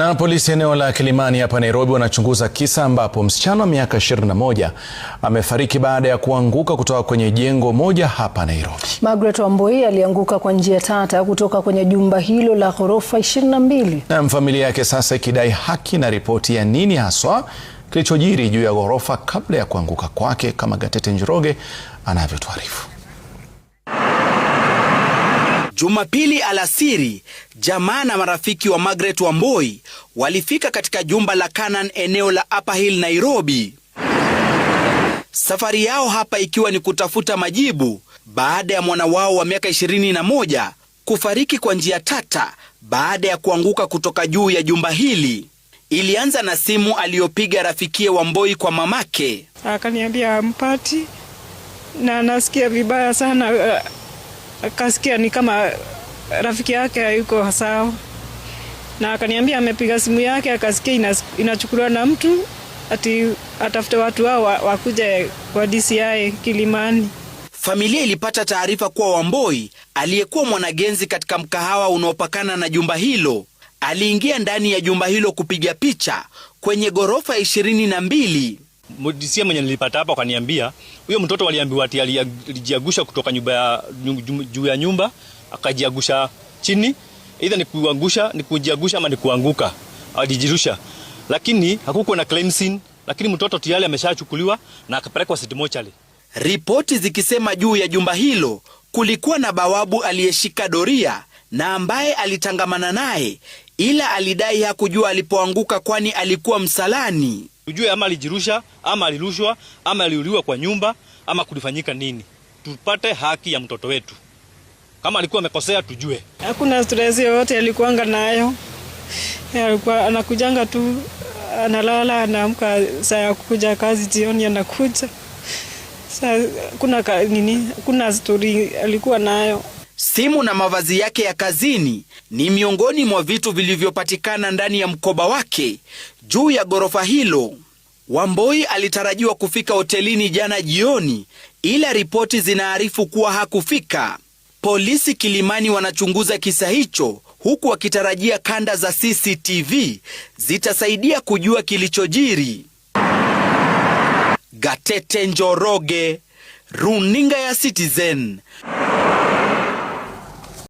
Na polisi eneo la Kilimani hapa Nairobi wanachunguza kisa ambapo msichana wa miaka 21 amefariki baada ya kuanguka kutoka kwenye jengo moja hapa Nairobi. Margaret Wambui alianguka kwa njia tata kutoka kwenye jumba hilo la ghorofa 22. Na familia yake sasa ikidai haki na ripoti ya nini haswa kilichojiri juu ya ghorofa kabla ya kuanguka kwake, kama Gatete Njoroge anavyotuarifu. Jumapili alasiri, jamaa na marafiki wa Margaret Wambui walifika katika jumba la Canaan eneo la Upper Hill, Nairobi. Safari yao hapa ikiwa ni kutafuta majibu baada ya mwana wao wa miaka 21 kufariki kwa njia tata baada ya kuanguka kutoka juu ya jumba hili. Ilianza na simu aliyopiga rafikie Wambui kwa mamake. Akaniambia ampati na nasikia vibaya sana. Akasikia ni kama rafiki yake hayuko sawa, na akaniambia amepiga simu yake akasikia inachukuliwa na mtu ati atafute watu hao wakuje kwa DCI Kilimani. Familia ilipata taarifa kuwa Wambui aliyekuwa mwanagenzi katika mkahawa unaopakana na jumba hilo aliingia ndani ya jumba hilo kupiga picha kwenye ghorofa 22. Mdisia mwenye nilipata hapa akaniambia huyo mtoto waliambiwa ati alijiagusha kutoka juu ya nyumba akajiagusha chini, either ni kuangusha, ni kujiagusha ama ni kuanguka, alijirusha, lakini hakukuwa na crime scene, lakini mtoto tayari ameshachukuliwa na akapelekwa City Mortuary. Ripoti zikisema juu ya jumba hilo kulikuwa na bawabu aliyeshika doria na ambaye alitangamana naye, ila alidai hakujua alipoanguka kwani alikuwa msalani. Tujue ama alijirusha ama alirushwa ama aliuliwa kwa nyumba ama kulifanyika nini. Tupate haki ya mtoto wetu. Kama alikuwa amekosea tujue. Hakuna stress yoyote alikuanga nayo. Alikuwa anakujanga tu, analala, anaamka saa ya kuja kazi jioni anakuja. Sasa kuna story alikuwa nayo. Simu na mavazi yake ya kazini ni miongoni mwa vitu vilivyopatikana ndani ya mkoba wake juu ya ghorofa hilo. Wambui alitarajiwa kufika hotelini jana jioni, ila ripoti zinaarifu kuwa hakufika. Polisi Kilimani wanachunguza kisa hicho huku wakitarajia kanda za CCTV zitasaidia kujua kilichojiri. Gatete Njoroge, Runinga ya Citizen.